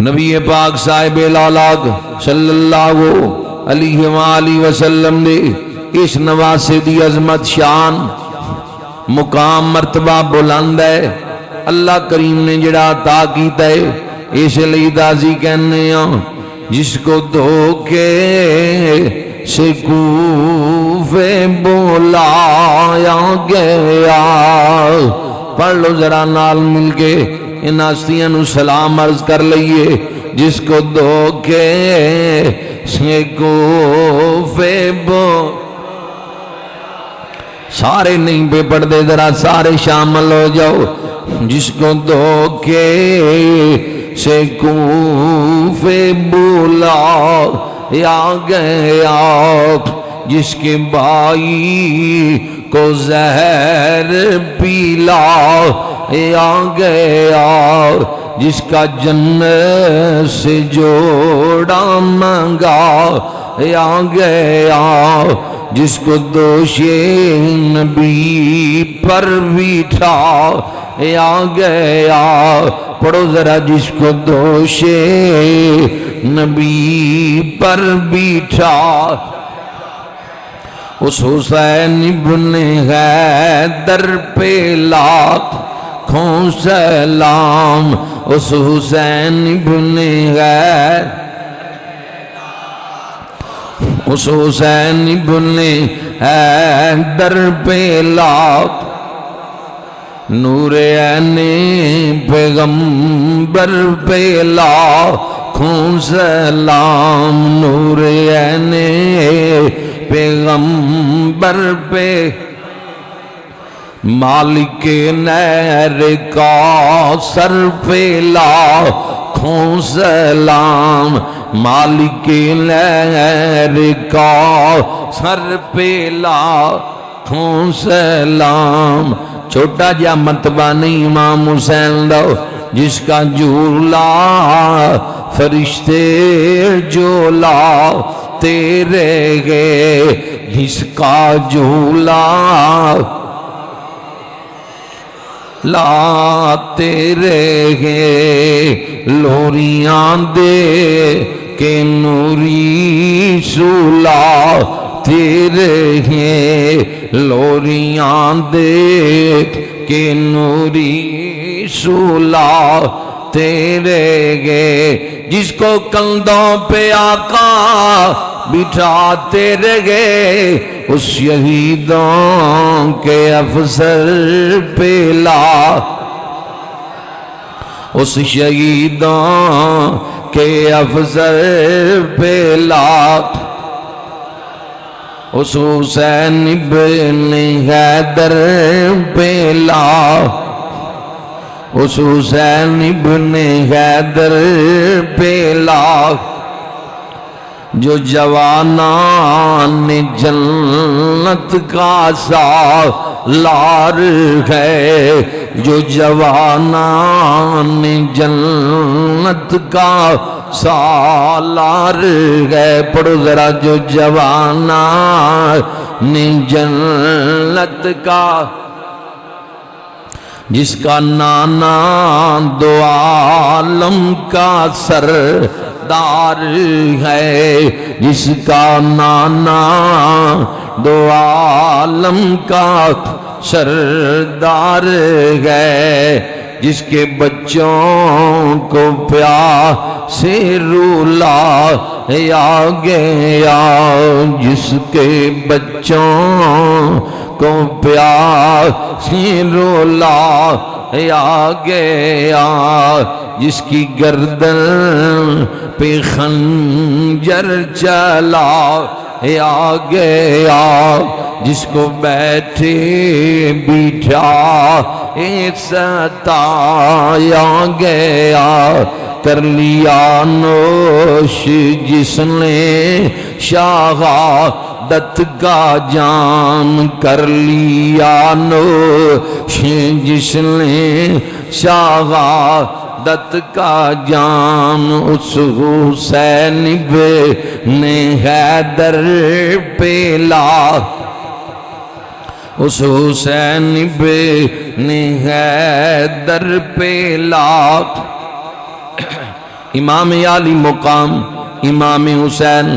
نبی پاک صاحب لالاک صلی اللہ علیہ وآلہ وسلم نے اس نواسے دی عظمت شان مقام مرتبہ بلند ہے اللہ کریم نے جڑا عطا کیتا ہے اس لئی دازی کہنے ہیں جس کو دھوکے سے کوفے بولایا گیا پڑھ لو ذرا نال مل کے ان ہستیاں نو سلام عرض کر لئیے جس کو دھوکے سے کوفے سارے نہیں پہ پڑھ دے ذرا سارے شامل ہو جاؤ جس کو دھوکے سے کوفے بولایا گیا جس کے بھائی کو زہر پیلا یا گیا جس کا جنت سے جوڑا مانگا یا گیا جس کو دوش نبی پر بیٹھا یا گیا پڑھو ذرا جس کو دوش نبی پر بیٹھا اس حسین ابن حیدر پہ لاکھوں سلام اس حسین ابن حیدر اس حسین ابن حیدر پہ لاکھ نور عین پیغمبر پہ لاکھوں سلام نور عین پیغمبر پہ مالک نہر کا سر پہ لاکھوں سلام مالک نہر کا سر پہ لاکھوں سلام چھوٹا جا مرتبہ نہیں امام حسین دو جس کا جھولا فرشتے جھولا تیرے گے جس کا جھولا لا تیرے گے لوریاں دے کہ نوری سولا تیرے گے لوریاں دے کہ نوری سولا تیرے گے جس کو کندھوں پہ آقا بٹھاتے رہے اس شہیدوں کے افسر پہ اس شہیدوں کے افسر پہ اس حسین ابن حیدر پہ اس حسین ابن حیدر پہ جو جوانان جنت کا سالار ہے جو جوانان جنت کا سالار ہے پڑھو ذرا جو جوانان جنت کا جس کا نانا دو عالم کا سردار ہے جس کا نانا دو عالم کا سردار ہے جس کے بچوں کو پیاسے رولا یا گیا جس کے بچوں کو پیاسے رولا یا گیا جس کی گردن پہ خنجر چلا یا گیا جس کو بیٹھے بٹھا ستایا گیا کر لیا نوش جس نے شہادت کا جام کر لیا نوش جس نے شہادت کا جام اس حسین ابن حیدر پہ اس حسین ابن حیدر پہ امام عالی مقام امام حسین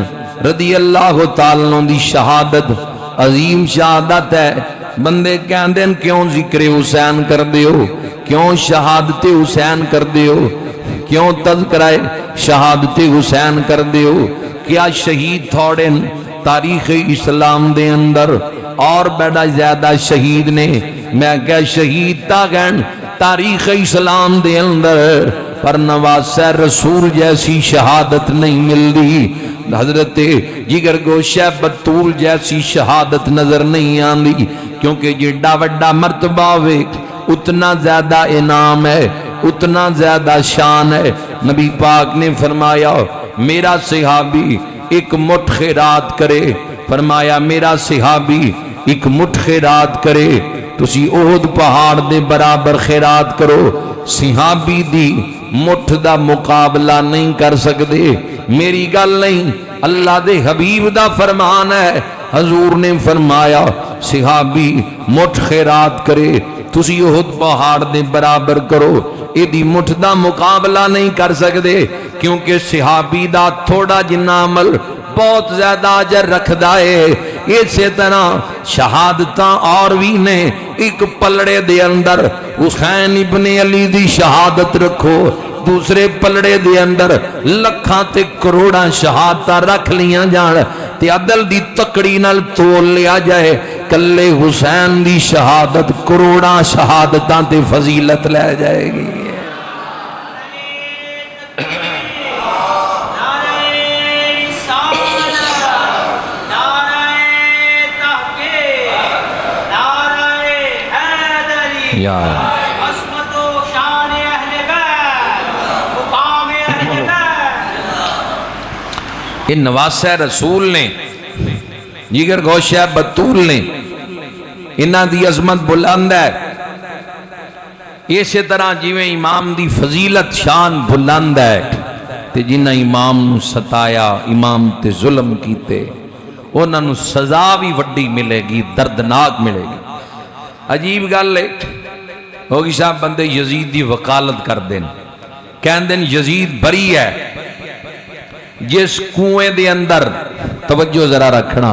رضی اللہ تعالیٰ عنہ دی شہادت عظیم شہادت ہے. بندے کہندے کیوں ذکر حسین کر دیو, کیوں شہادت حسین کر دیو, کیوں تذکرہ شہادت حسین کر دیو؟ کیا شہید تھوڑے تاریخ اسلام دے اندر اور بڑا زیادہ شہید نے؟ میں کہا شہید تاگن تاریخ اسلام دے اندر پر نواسہ رسول جیسی شہادت نہیں ملتی. حضرت جگر گوشہ بطول جیسی شہادت نظر نہیں آندی, کیونکہ جڑا وڈا مرتبہ ہوئے اتنا زیادہ انعام ہے, اتنا زیادہ شان ہے. نبی پاک نے فرمایا میرا صحابی ایک مٹھ خیرات کرے, فرمایا میرا صحابی ایک مٹھ خیرات کرے تسی احد پہاڑ دے برابر خیرات کرو. صحابی دی مٹھ دا مقابلہ نہیں کر سکتے. میری گل نہیں, اللہ دے حبیب دا فرمان ہے. حضور نے فرمایا صحابی مٹھ خیرات کرے تسی احد پہاڑ دے برابر کرو, ایدی مٹھ دا مقابلہ نہیں کر سکتے, کیونکہ صحابی دا تھوڑا جنا عمل بہت زیادہ اجر رکھدا ہے. اسی طرح شہادتاں اور بھی نے. ایک پلڑے دے اندر حسین ابن علی دی شہادت رکھو, دوسرے پلڑے دے اندر لکھاں تے کروڑاں شہادتاں رکھ لیاں جان تے عدل دی تکڑی نال تول لیا جائے, کلے حسین دی شہادت کروڑاں شہادتاں تے فضیلت لے جائے گی. یہ نواسہ رسول نے, جگر گوشہ بطول نے, انہاں دی عظمت بلند ہے. اسی طرح جویں امام دی فضیلت شان بلند ہے تے جنہ امام نو ستایا, امام تے ظلم کیتے, انہاں نو سزا بھی وڈی ملے گی, دردناک ملے گی. عجیب گل ہے, ہوگی صاحب بندے یزید دی وکالت کر دیں, کہن دیں یزید بری ہے. جس کنویں دے اندر, توجہ ذرا رکھنا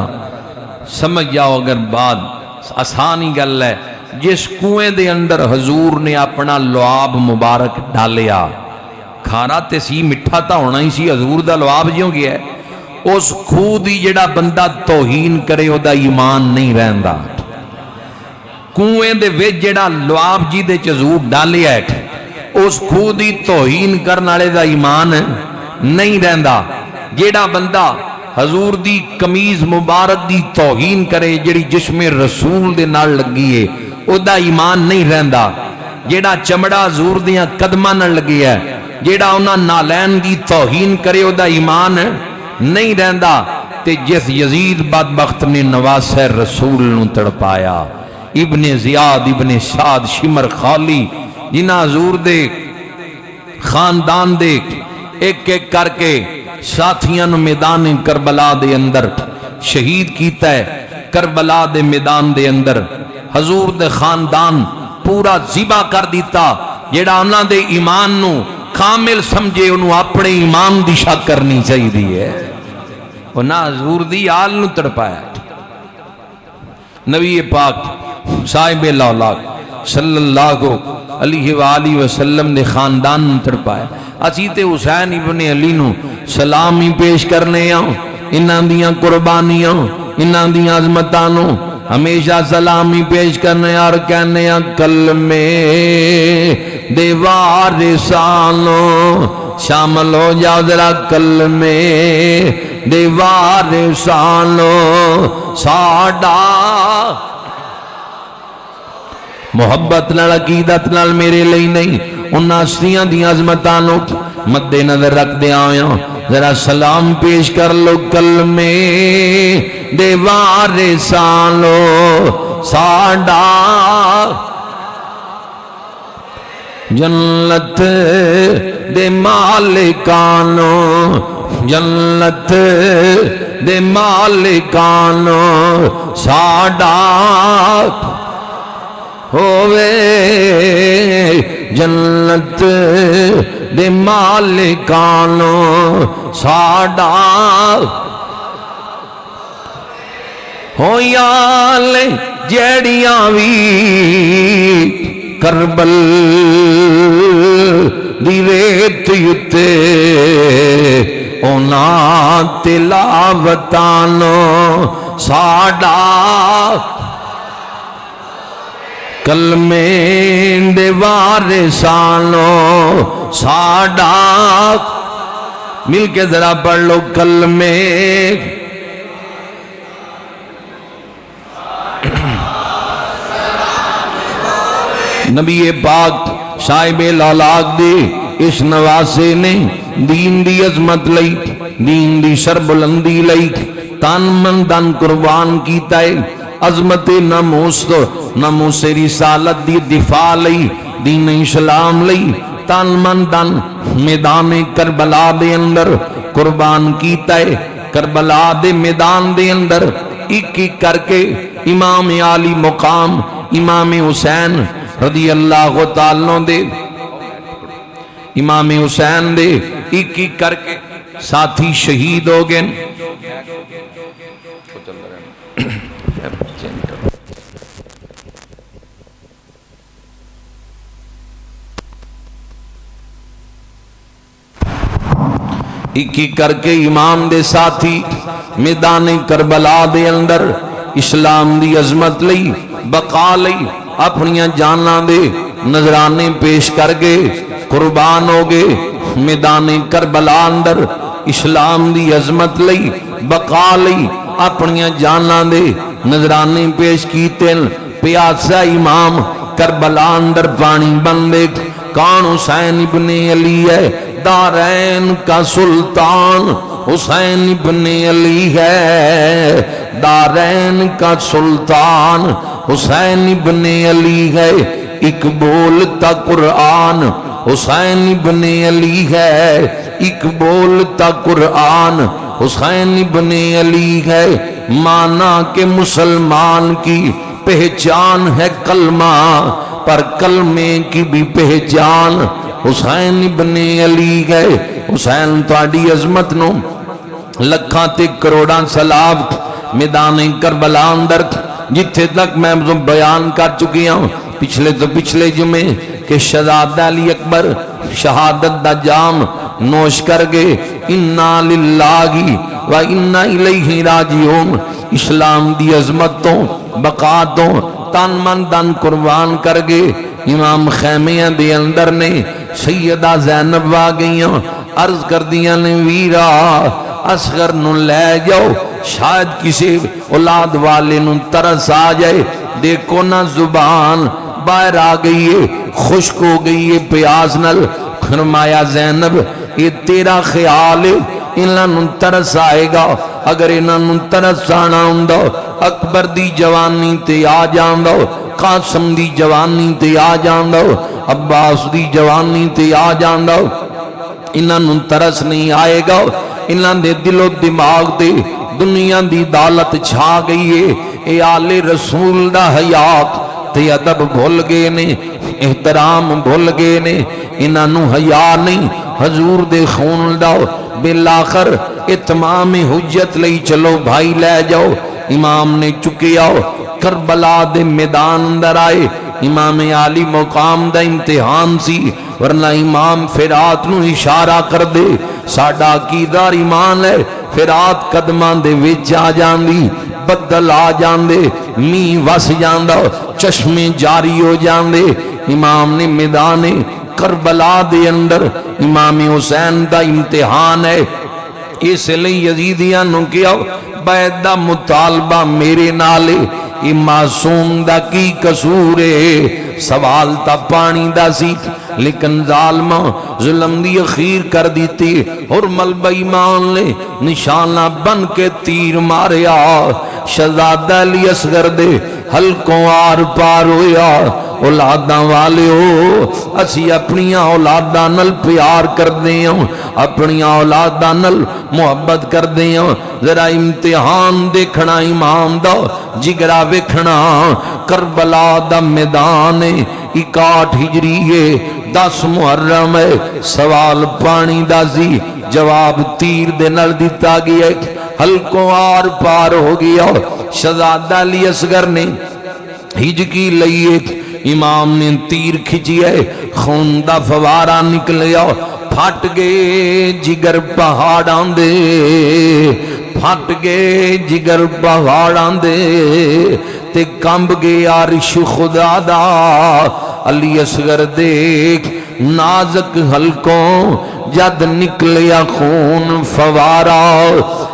سمجھ جاؤ اگر بات آسانی گل ہے, جس کنویں دے اندر حضور نے اپنا لعاب مبارک ڈالیا, کھانا تے سی مٹھا تا ہونا ہی سی, حضور دا لعاب جیوں گیا ہے, اس کھو دی جڑا بندہ توہین کرے او دا ایمان نہیں رہندا. کنویں دے وچ جڑا لعاب جی دے حضور ڈالیا ہے, اس کھو دی توہین کرن والے دا ایمان نہیں رہندا. جیڑا بندہ حضور دی قمیض مبارک دی توہین کرے جڑی جسم رسول دے نال لگی ہے, او دا ایمان نہیں رہندا. جیڑا چمڑا حضور دیاں قدماں نال لگی ہے, جیڑا انہاں نالین دی توہین کرے او دا ایمان نہیں رہندا. تے جس یزید بدبخت نے نواسہ رسول نو تڑپایا, ابن زیاد ابن سعد شمر خالی, جنہاں حضور دے خاندان دے ایک ایک کر کے ساتھیاں نو میدان کربلا دے اندر شہید کیتا ہے. کربلا دے میدان دے اندر حضور دے خاندان پورا ذبح کر دیتا. جیڑا انہاں دے ایمان نو کامل سمجھے انہوں اپنے ایمان دی شک کرنی چاہیے دی ہے. انہاں حضور دی آل نو تڑپایا. نبی پاک صاحب الاولاق صلی اللہ علیہ وآلہ وسلم نے خاندان نو تڑپایا. اسی تے حسین ابن علی نو سلامی پیش کرنے آؤں, انہاں دیاں قربانیاں, انہاں دیاں عظمتانوں ہمیشہ سلامی پیش کرنے اور کہنے آؤں کلمے دے وارثانوں شامل ہو جاؤ ذرا. کلمے دے وارثانوں ساڈا محبت نال عقیدت نال میرے لئی نہیں, انہاں ہستیاں دی عظمتانوں مد نظر رکھ دے آیا ذرا سلام پیش کر لو. کلمے دے وارثانوں ساڈا جنت دے مالکانوں, جنت دے مالکانوں ساڈا ہووے جنت دے مالکانو ساڈا ہو یال جیڑیاں وی کربل دی ریت یتے اونا تلاوتانو ساڈا کلمے دے وارثانو ساڈا مل کے ذرا پڑھ لو کلمے نبی پاک صاحب لالاک دے اس نواسے نے دین دی عظمت لئی دین دی سربلندی لئی تن من دن قربان کیتا ہے عظمت ناموس رسالت دی دفاع لئی دین اسلام لئی تن من دن میدان کربلا دے اندر قربان کیتا ہے کربلا دے میدان دے اندر ایک ایک کر کے امام عالی مقام امام حسین رضی اللہ تعالیٰ دے امام حسین دے ایک ایک کر کے ساتھی شہید ہو گئے ایک ایک کر کے امام دے ساتھی میدان کربلا دے اندر اسلام دی عظمت لئی بقا لئی اپنیاں جاناں دے نذرانے پیش کر گئے قربان ہو گئے میدان کربلا اندر اسلام دی عظمت لئی بقا لئی اپنیاں جاناں دے نذرانے پیش کیتے پیاسا امام کربلا اندر پانی بندے کون حسین ابن علی ہے دارین کا سلطان حسین ابن علی ہے دارین کا سلطان حسین ابن علی ہے ایک بولتا قرآن حسین ابن علی ہے ایک بولتا قرآن حسین ابن علی ہے مانا کہ مسلمان کی پہچان ہے کلمہ پر کلمے کی بھی پہچان حسین ابن علی ہے حسین تواڈی عظمت نو لکھاں تے کروڑاں سلام میدان کربلا اندر جتھے تک میں بیان کر چکی ہوں پچھلے تو پچھلے جمعے کہ شہزادہ علی اکبر شہادت دا جام نوش کر گئے انا للہ و انا الیہ راجعون اسلام دی عظمتوں بقاتوں تن من دن قربان کر گئے امام خیمیاں دے اندر نے سیدہ زینب آ گئیاں عرض کر دیاں نے ویرا اصغر نو لے جاؤ شاید کسی اولاد والے نو ترس آ جائے دیکھو نا زبان باہر آ گئی ہے خشک ہو گئی ہے پیاس نل فرمایا زینب یہ تیرا خیال ہے انہاں نو ترس آئے گا اگر انہاں نو ترس آنا ہوندا اکبر دی جوانی تے آ جاندا قاسم دی جوانی تے آ جاندا عباس دی جوانی تے آ جاندا انہاں نو ترس نہیں آئے گا انہاں دے دل و دماغ تے دنیا دی دولت چھا گئی ہے اے آل رسول دا حیات تے ادب بھول گئے نے احترام بھول گئے نے انہاں نو حیا نہیں حضور دے خون دا بالآخر اتمام حجت لئی چلو بھائی لے جاؤ امام نے چکے آؤ کربلا دے میدان اندر آئے امام عالی مقام دا امتحان سی ورنہ امام فرات نو اشارہ کر دے ساڈا عقیدہ ایمان ہے فرات قدمان دے وچ آ جاندی بدل آ جاندے می وس جاندہ چشمے جاری ہو جاندے امام نے میدان کربلا دے اندر امام حسین دا امتحان ہے اس لئے یزیدیاں نو کیا بیعت دا مطالبہ میرے نالے یہ معصوم دا کی قصور ہے سوال تا پانی دا سی لیکن ظالمہ ظلم دی اخیر کر دیتی اور ملبہ ایمان لے نشانہ بن کے تیر ماریا شہزادہ علی اصغر دے حلقوں آر پار ہویا اولاداں والے ہو اسی اپنیاں اولاداں نل پیار کر دیں اپنیاں اولاداں نل محبت کر دیں ذرا امتحان دیکھنا امام دا جگرا ویکھنا کربلا دا میدان 61 ہجری ہے 10 محرم ہے سوال پانی دا سی جواب تیر دے نال دتا گیا حلقوں آر پار ہو گیا شہزادہ علی اصغر نے ہجکی لئیے امام نے تیر کھچیے خون دا فوارہ نکلیا پھٹ گئے جگر پہاڑاں دے پھٹ گئے جگر پہاڑاں دے تے کمب گئے عرش خدا دا علی اصغر دیکھ نازک حلقوں جد نکلیا خون فوارا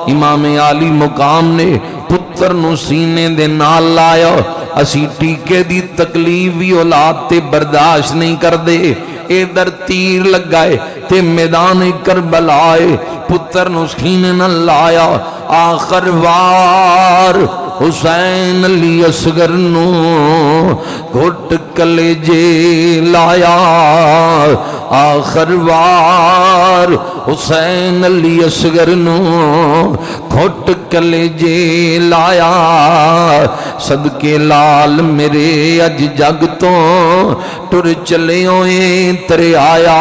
امام عالی مقام نے پتر نو سینے دے نال لایا اسی ٹیکے دی تکلیف بھی اولاد تے برداشت نہیں کر دے ادھر تیر لگائے تے میدان کربلائے پتر نو سینے نہ لایا آخر وار حسین علی اصغر نو گھٹ کلیجے لایا آخر وار حسین علی اصغر نو گھٹ کلیجے لایا صدقے لال میرے اج جگ تو ٹر چلے ہوئے ترے آیا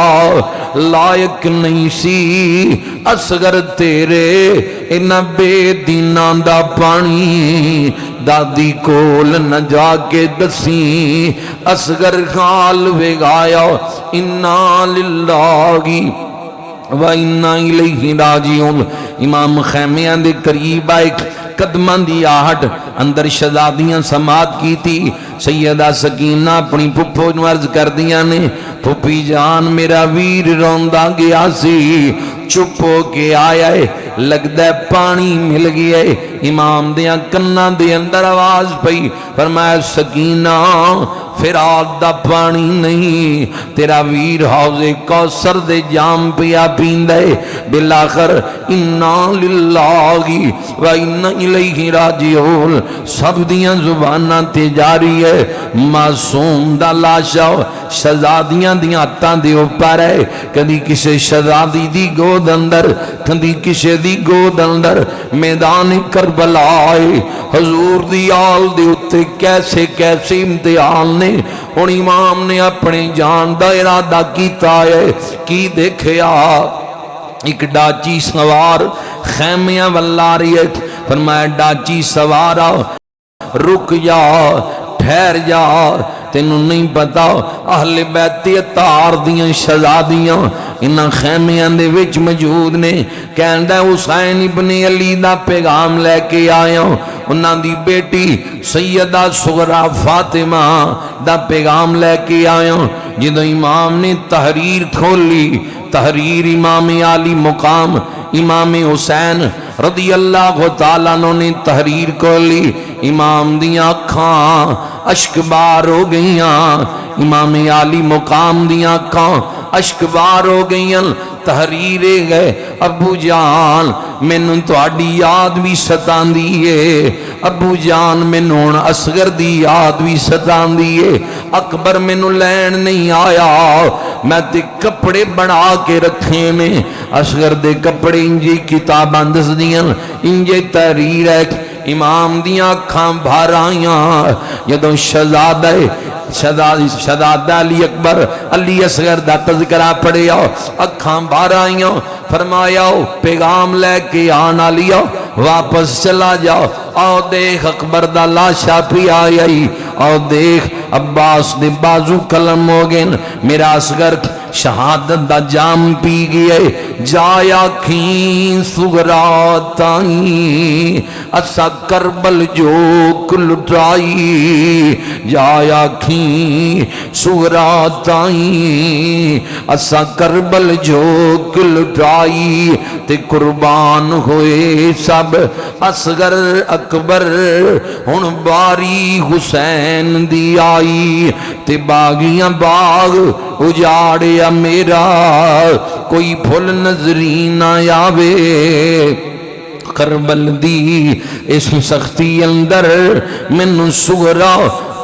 لائق نہیں سی اصغر تیرے انہ بے دینان دا پانی دادی کول نہ جا کے دسی اصغر خال وگایا انا للہ و انا الیہ راجعون امام خیمیاں دے قریب آئے قدمان دی آہٹ اندر شہزادیاں سماعت کی تھی سیدہ سکینہ اپنی پھپھو نو عرض کر دیا نے پھپھی جان میرا ویر روندہ گیا سی چپ ہو کے آیا ہے لگتا ہے پانی مل گیا ہے امام دیاں کنہ دے اندر آواز پئی فرمایا سکینہ فرات دا پانی نہیں تیرا ویر حوض کوثر دے جام پیا پیندے بالآخر انا للہ و انا الیہ راجعون سب دیاں زباناں تے جاری ہے معصوم دا لاشا شہزادیاں دیاں ہتھاں دے اوپر ہے کدی کسے شہزادی دی گود اندر کدی کسے دی گود اندر میدان کربلا آئے حضور دی آل دے اتے کیسے کیسے امتحان نے اور امام نے اپنے جان دا ارادہ کیتا ہے کی دیکھیا ایک ڈاچی سوار خیمیاں والاری ہے فرمایا ڈاچی سوارا رک جا ٹھہر جا تینوں نہیں پتا اہل بیت اتار دیاں شہزادیاں انہاں خیمیاں دے وچ موجود نے کہندا حسین ابن علی دا پیغام لے کے آیا انہاں دی بیٹی سیدہ صغرا فاطمہ دا پیغام لے کے آیا جدو امام نے تحریر کھولی تحریر امام عالی مقام امام حسین رضی اللہ تعالیٰ نے تحریر کھولی امام دیاں اکھاں اشک بار ہو گئیاں امام عالی مقام دیاں اکھاں اشک بار ہو گئیاں تحریرے گئے ابو جان مینوں تہاڈی یاد بھی ستاندی ہے ابو جان مینوں اصغر دی یاد بھی ستاندی ہے اکبر مینوں لین نہیں آیا میں تے کپڑے بنا کے رکھے نے اصغر دے کپڑے انجی کتاباں دس دیاں انجے تحریر ہے امام دیاں اکھاں بھر آئیاں جدوں شہزادہ علی اکبر علی اصغر دا تذکرہ پڑھے آؤ اکھاں بھر آئیاں فرمایا پیغام لے کے آنا لیا واپس چلا جاؤ آؤ دیکھ اکبر دا لاشا پی آئی آؤ دیکھ عباس دے بازو کلم ہو گئے میرا اصغر شہادت دا جام پی گئے جایا کھیں سغرات آئیں اسا کربل جو کلٹائی جایا کھیں سغرات آئیں اسا کربل جو کلٹائی تے قربان ہوئے سب اصغر اکبر ہن باری حسین دی آئی تے باغیاں باغ اجاڑیا میرا کوئی پھل نظری نہ آوے کربل دی اس سختی اندر من صغرا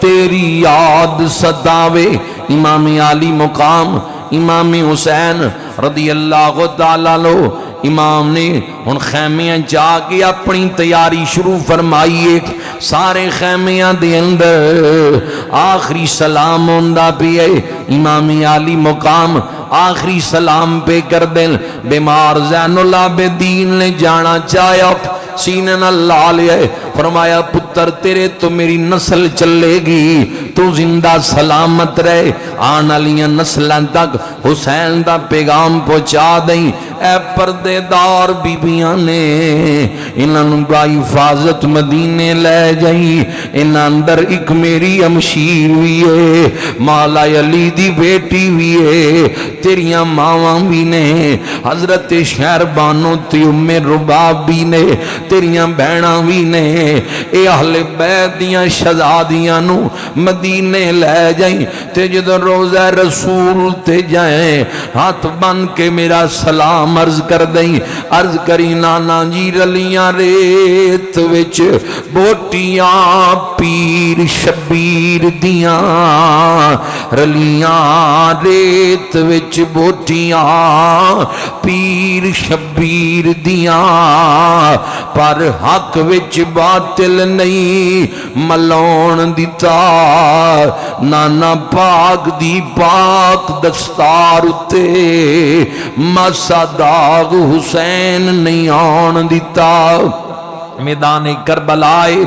تیری یاد ستاوے امام عالی مقام امام حسین رضی اللہ تعالیٰ لو امام نے ان خیمیاں جا کے اپنی تیاری شروع فرمائیے سارے خیمیاں دے اندر آخری سلام ہوندا پیا امام عالی مقام آخری سلام پہ کر دیں بیمار زین العابدین نے جانا چاہیا سینے نہ لا لیا فرمایا پتر تیرے تو میری نسل چلے گی تو زندہ سلامت رہے آن علیاں نسلیں تک حسین دا پیغام پہنچا دیں اے پردے دار بیبیاں نے انہاں با حفاظت مدینے لے جائیں انہاں اندر ایک میری امشیر بھی ہے مولا علی دی بیٹی بھی ہے تیریاں ماواں بھی نے حضرت شہر بانو تے ام رباب بھی نے تیریاں بہناں بھی نے اے اہل بیت دیاں شہزادیاں نو مدینے لے جائیں تے جدو روزہ رسول تے جائیں ہاتھ بن کے میرا سلام عرض کر دیں عرض کری نانا جی رلیاں ریت وچ بوٹیاں پیر شبیر دیاں رلیاں ریت وچ بوٹیاں پیر شبیر دیاں پر حق وچ باطل نہیں ملون دیتا نانا پاک دی پاک دستار اتے مسا داغ حسین نہیں آن دیتا میدان کربلائے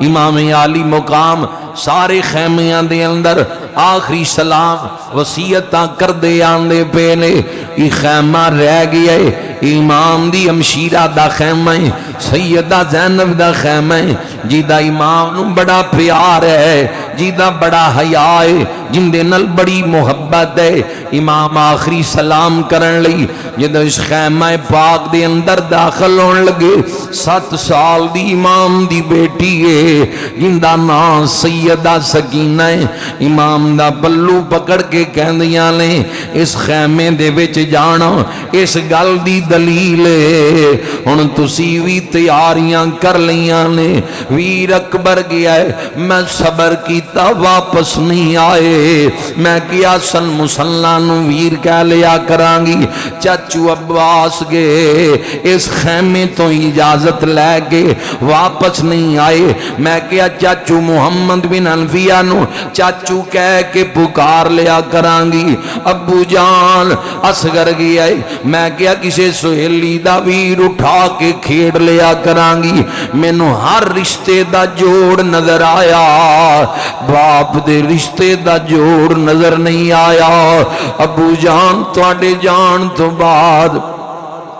امام عالی مقام سارے خیمیاں دے اندر آخری سلام وصیتاں کر دے آندے پینے ای خیمہ رہ گیا ہے امام دی امشیرہ دا خیمہ ہے سیدہ زینب دا خیمہ ہے جیدہ امام نو بڑا پیار ہے جیدہ بڑا حیاء ہے جن دے نل بڑی محبت ہے امام آخری سلام کرن لئی جیدہ اس خیمہ پاک دے اندر داخل ہون لگے 7 سال دی امام دی بیٹی ہے جن دا نام سیدہ سکینہ ہے امام دا پلو پکڑ کے کہندیاں لیں اس خیمے دے وچ جانا اس گل دی دلیل ہے ہن تسی وی تیاریاں کر لیاں نے ویر اکبر گیا ہے میں صبر کیتا واپس نہیں آئے میں کیا سن مسلمان ویر کہہ لیا کرانگی چاچو عباس گئے اس خیمے تو اجازت لے کے واپس نہیں آئے میں کیا چاچو محمد بن انفیہ نو چاچو کہہ کے پکار لیا کرانگی ابو جان اصغر گیا ہے میں کیا کسے سہیلی دا ویر اٹھا کے کھیڑ لیا کرانگی میں نو ہر رشتے دا جوڑ نظر آیا باپ دے رشتے دا جوڑ نظر نہیں آیا ابو جان تواڈے جان تو بعد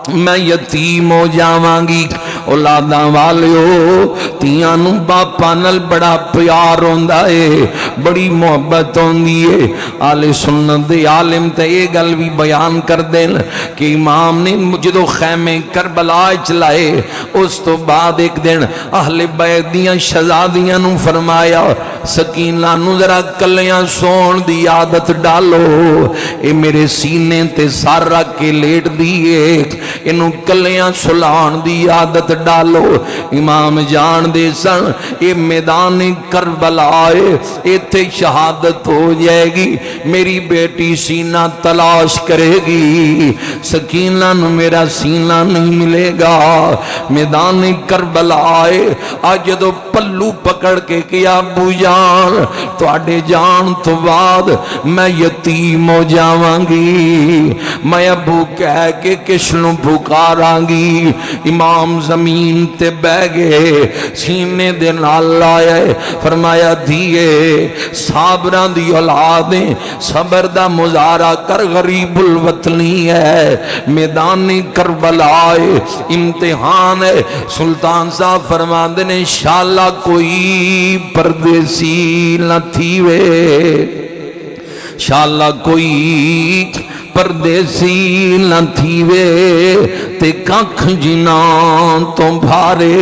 میں یتیم ہو جاوانگی اولاداں والیو تیاں نو باپا نال بڑا پیار ہوندا ہے بڑی محبت ہوندی ہے آل سنت دے عالم تے یہ گل بھی بیان کر دین کہ امام نے جدو خیمے کربلا چلائے اس تو بعد ایک دن اہل بیت دیاں شہزادیاں نو فرمایا سکینہ نو ذرا کلیاں سون دی عادت ڈالو اے میرے سینے تے سر رکھ کے لیٹ دیئے انہوں کلیاں سلان دی عادت ڈالو امام جان دے سن اے میدان کربلا اے تے شہادت ہو جائے گی میری بیٹی سینہ تلاش کرے گی سکینہ نو میرا سینہ نہیں ملے گا میدان کربلا آج جدو پلو پکڑ کے کیا ابو جان تو آڈے جان تو بعد میں یتیم ہو جاوانگی میں ابو کہہ کے کشنو پکارانگی امام زمین تے بہ گئے سینے دے نال آئے فرمایا دیئے صابران دی اولادیں صبر دا مظاہرہ کر غریب الوطنی ہے میدان کربلا امتحان ہے سلطان صاحب فرماندے نے انشاءاللہ کوئی پردیسی نہ تھی وے انشاءاللہ کوئی پردیسی نہ تھی وے تے کانکھ جنان تو بھارے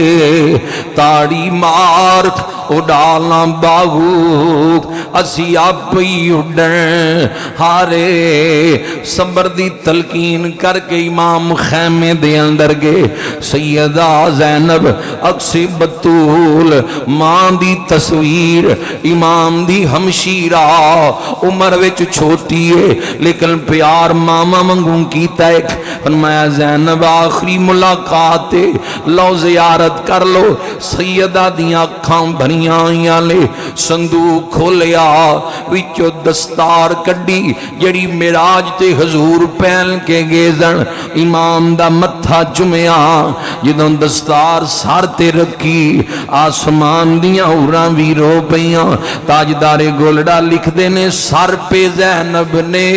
تاڑی مار اڈالا باغو اسی آپ ہی اڈن ہارے صبر دی تلقین کر کے امام خیمے دے اندر گے سیدہ زینب اکسی بطول ماں دی تصویر امام دی ہمشیرہ عمر وچ چھوٹی ہے لیکن پیار ماما منگوں کیتا ہے فرمایا زینب آخری ملاقات ہے، لو زیارت کر لو۔ سیدہ دیاں اکھاں بھریاں آئیاں لے، صندوق کھولیا، وچو دستار کڈی جڑی معراج تے حضور پہن کے گیزن، امام دا متھا چمیا، جدوں دستار سر تے رکھی، آسمان دیاں اوراں وی رو پیاں۔ تاجدار گولڑا لکھ دینے سر پہ زینب نے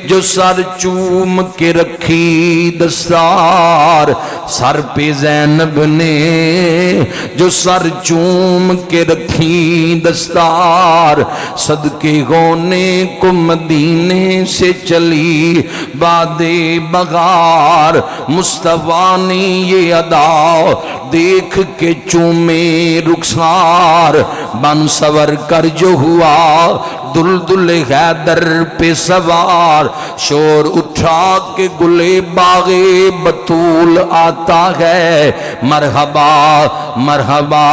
جو سر چوم کے رکھی دستار، سر پہ زینب نے جو سر چوم کے رکھی دستار، صدقے ہونے کو مدینے سے چلی باد بغار، مصطفیٰ نے یہ ادا دیکھ کے چومے رخسار، بن سور کر جو ہوا دلدل حیدر پہ سوار، شور اٹھا کے گلے باغے بطول آتا ہے، مرحبا مرحبا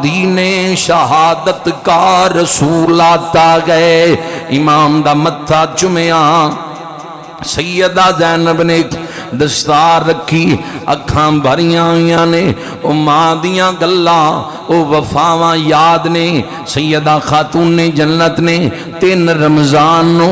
دین شہادت کا رسول آتا ہے۔ امام دا متھا چمیا، سیدہ زینب نے دستار رکھی، اکھاں بھریاں آئیاں نے، او ماں دیاں گلاں او وفاواں یاد نے۔ سیدہ خاتون جنت نے 3 رمضان نو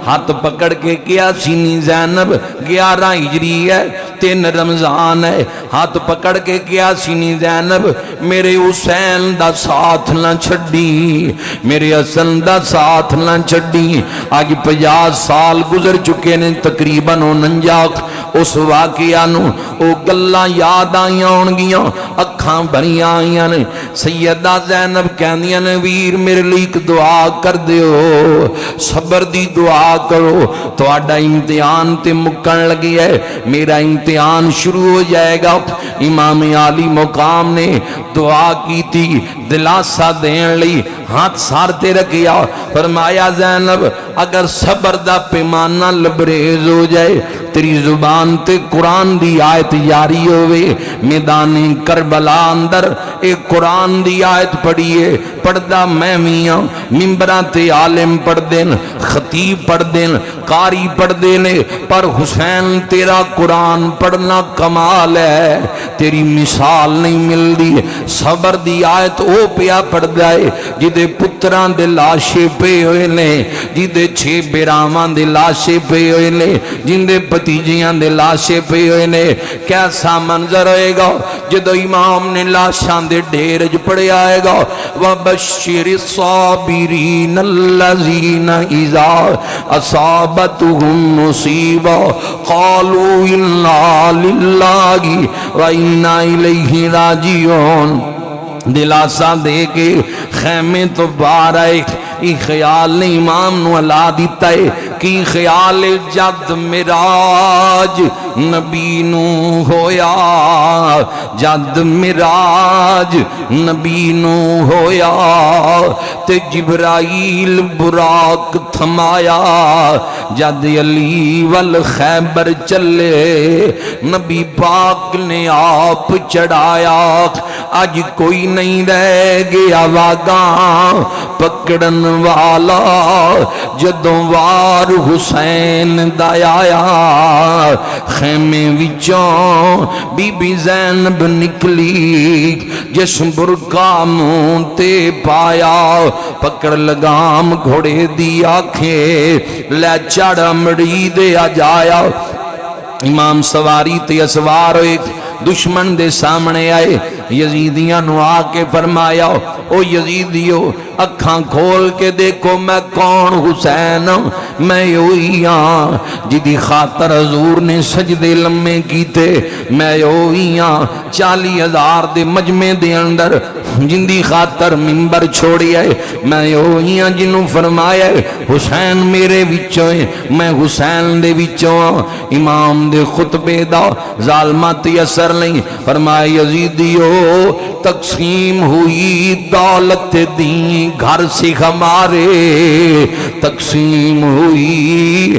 ہاتھ پکڑ کے کیا سینی زینب 11 ہجری ہے، 3 رمضان ہے، ہاتھ پکڑ کے کیا سینی زینب میرے حسین دا ساتھ نہ چھڑی، میرے حسن دا ساتھ نہ چھڑی۔ آج 50 سال گزر چکے نے تقریباً 49، اس واقعہ نو او گلاں یاد آئیاں ہونگیاں، اکھاں بھریاں آئیاں نے۔ سیدہ زینب کہندیاں نے ویر میرے لیے ایک دعا کر دیو، صبر دی دعا کرو، تو آڈا امتحان تے مکن لگی ہے، میرا امتحان شروع ہو جائے گا۔ امام عالی مقام نے دعا کی تھی دلاسا دین لی، ہاتھ سارتے رکھیا، فرمایا زینب اگر صبر دا پیمانہ لبریز ہو جائے، تیری زبان تے قرآن دی آیت جاری ہوئے، میدان کربلا اندر ایک قرآن دی آیت پڑھیے، پڑھدا میں میاں، ممبران تے عالم پڑھ دین، خطیب پڑھ دین، قاری پڑھ دینے، پر حسین تیرا قرآن پڑھنا کمال ہے، تیری مثال نہیں مل دی۔ صبر دی آیت او پیا پڑھ دائے جدے پتران دے لاشے پہ ہوئے لے، جدے 6 بیرامان دے لاشے پہ ہوئے لے، جندے پتیجیاں دے لاشے پہ ہوئے لے۔ کیسا منظر ہوئے گا جدو امام نے لاشان دے ڈھیرج پڑے آئے گا، وَبَشِّرِ الصَّابِرِينَ الَّذِينَ إِذَا أَصَابَتْهُمْ مُصِيبَةٌ قَالُوا إِنَّا لِلَّهِ وَإِنَّا إِلَيْهِ راجعون۔ دلاسا دے کے خیمے تو باہر آئے، ای خیال نے امام نو علا دیتا ہے کی خیال جد مراج نبی نو ہویا، جد مراج نبی نو ہویا، تے جبرائیل براق تھمایا، جد علی والخیبر چلے نبی پاک نے آپ چڑھایا، آج کوئی نہیں رہ گیا واگاں پکڑن والا، جدوں وار حسین دایا، خیمے وچوں بی بی زینب نکلی، جس برکا منہ تے پایا، پکڑ لگام گھوڑے دی آنکھیں لے چڑھ مڑی دے آ جایا۔ امام سواری تے اسوار ہوئے، دشمن دے سامنے آئے، یزیدیاں نو آ کے فرمایا او یزیدیو اکھاں کھول کے دیکھو میں کون، حسین میں یوئی ہاں جدی خاطر حضور نے سجدے لمے کیتے، میں یوئی ہاں 40,000 دے مجمع دے اندر جندی خاطر منبر چھوڑی ہے، میں یوئی ہاں جنہوں فرمایا حسین میرے وچوں ہے، میں حسین دے وچوں ہاں۔ امام دے خطبے دا ظالمات اثر نہیں، فرمایا یزیدیو تقسیم ہوئی دولت دین گھر سے ہمارے، تقسیم ہوئی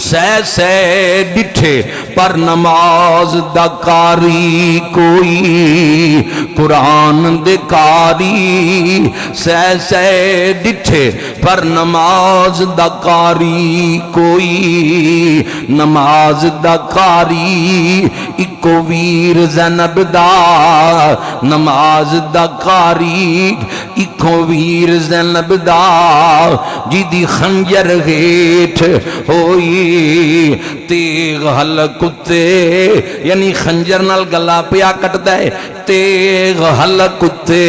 سہ سہ ڈٹھے پر نماز دا کاری کوئی قرآن دے کاری سہ سہ ڈٹھے پر نماز دا کاری کوئی نماز دا کاری اکو ویر زینب دا نماز دا کاری اکو ویر زینب دا جی خنجر ہیٹھ ہوئی تیغ حل کتے یعنی خنجر نال گلا پیا کٹ دے تیغ حل کتے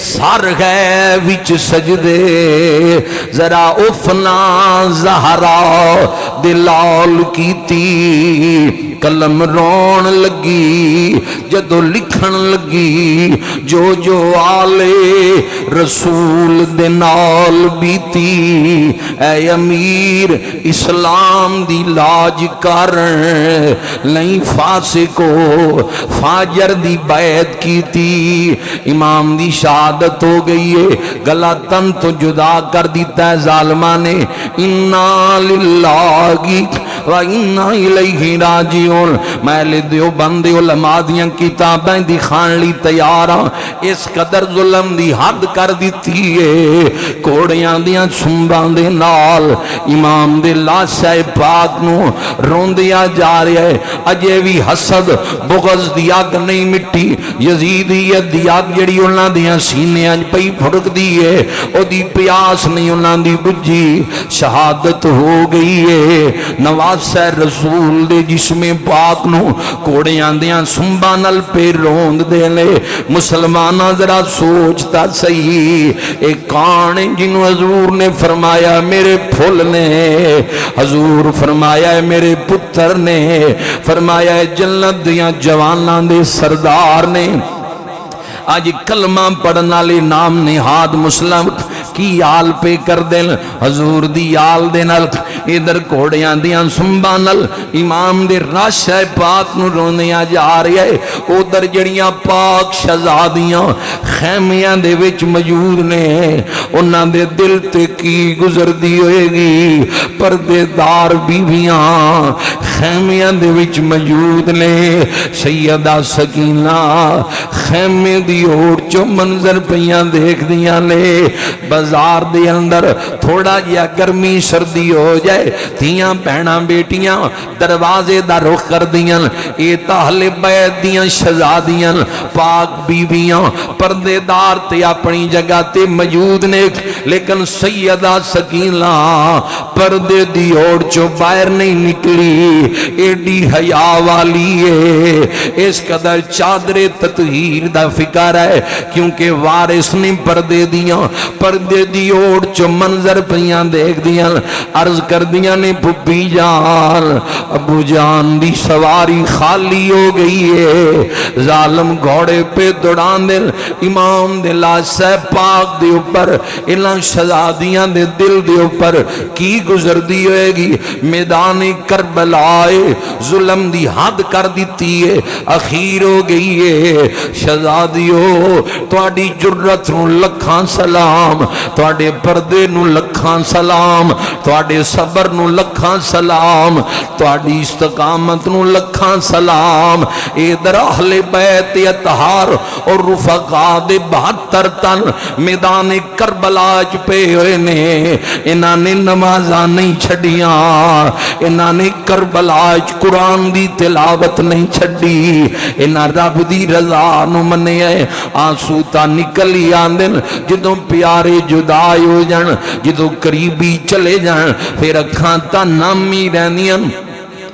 سار گئے وچ سجدے ذرا افنا زہرا دلال کیتی قلم رون لگی جدو لکھن لگی جو آلے رسول دے نال بیتی اے امیر اسلام دی لاج کرن نہیں فاسقو فاجر دی بیعت کیتی امام دی شہادت ہو گئی ہے گلا تن تو جدا کر دیتا ہے ظالمہ نے انا للہ و انا الیہ راجعون میں لے دیو بندے علماء دیاں کتابیں دی خان لی تیارا اس قدر ظلم دی حد کر دیتی ہے کوڑیاں دیاں سنباں دے نال امام دے لاشہ پاک نو رون دیا جا رہا ہے اجے بھی حسد بغض دی آگ نہیں مٹی یزیدیت دی آگ جڑی انہاں دیاں سینے انج پئی پھڑک دیئے او دی پیاس نہیں انہاں دی بجھی شہادت ہو گئی ہے نواز رسول دے جسم پاک نو کوڑیاں دیاں سنبانل پہ روند دے لے مسلمانہ ذرا سوچتا صحیح ایک کانے جنہوں حضور نے فرمایا میرے پھول نے حضور فرمایا ہے میرے پتر نے فرمایا ہے جنت دیاں جواناں دے سردار نے آج کلمہ پڑھنا لے نام نہاد مسلم کی آل پہ کر دل حضور دی آل دے نل ادھر کوڑیاں دیاں سنبانل امام دے راشہ پاک نو رونیاں جا رہی ہے ادھر جڑیاں پاک شہزادیاں خیمیاں دے وچ موجود نے انہاں دے دل تے کی گزر دی ہوئے گی پردے دار بیویاں خیمیاں دے وچ موجود نے سیدہ سکینہ خیمے دی اوڑ چو منظر پیاں دیکھ دیاں نے بازار دے اندر تھوڑا جیا گرمی سردی ہو جائے تیاں بہناں بیٹیاں دروازے دا رخ کر دیاں اے تاہل بیت دیاں شہزادیاں پاک بیویاں پردے دار تے اپنی جگہ تے موجود نے لیکن سیدہ سکینہ پردے دی اوڑ چو باہر نہیں نکلی ایڈی حیا والی ہے اس قدر چادر تطہیر دا فکر ہے کیونکہ وارث نے پردے دیاں پردے دی اوڑ چو منظر پیاں دیکھ دیاں عرض کر دیاں نے پپی جان ابو جان دی سواری خالی ہو گئی ہے ظالم گھوڑے پہ دوڑان دل امام دے لاشہ پاک دے اوپر انہاں شہزادیاں دے دل دے اوپر کی گزر دی ہوئے گی میدان کربلائے ظلم دی حد کر دیتی ہے اخیر ہو گئی ہے شہزادیو تواڈی جرت نو لکھاں سلام تواڈے پردے نو لکھاں سلام تواڈے صبر نو لکھاں سلام تواڈی استقامت نو لکھاں سلام اے در اہل بیت اطہار اور رفقا دے 72 تن میدان کربلا چ پے ہوئے نے انہاں نے نمازاں نہیں چھڈیاں انہاں نے کربلا چ قرآن دی تلاوت نہیں چھڈی انہاں رب دی رضا نو منیا ہے آنسو تا نکلی آندن جدوں پیارے جدائی ہو جان جدوں قریبی چلے جان پھر اکھاں تا نامی رہنیاں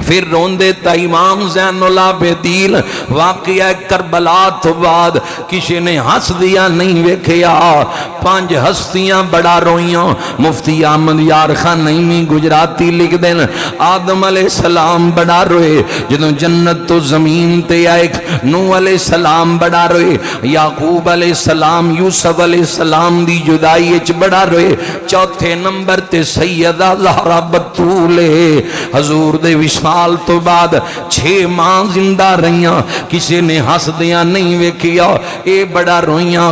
پھر روندے تا امام زین العابدین واقعہ کربلا تو بعد کسی نے ہنس دیا نہیں ویکھیا 5 ہستیاں بڑا روئیاں مفتی احمد یار خان نعیمی گجراتی لکھ دین آدم علیہ السلام بڑا روئے جدوں جنت تو زمین تے آئے نوح علیہ السلام بڑا روئے یعقوب علیہ السلام یوسف علیہ السلام دی جدائی اچ بڑا روئے چوتھے نمبر تے سیدہ زہرا بطول حضور دے وصال تو بعد 6 ماہ زندہ رہیاں کسی نے ہنس دیاں نہیں ویکھیا اے بڑا روئیاں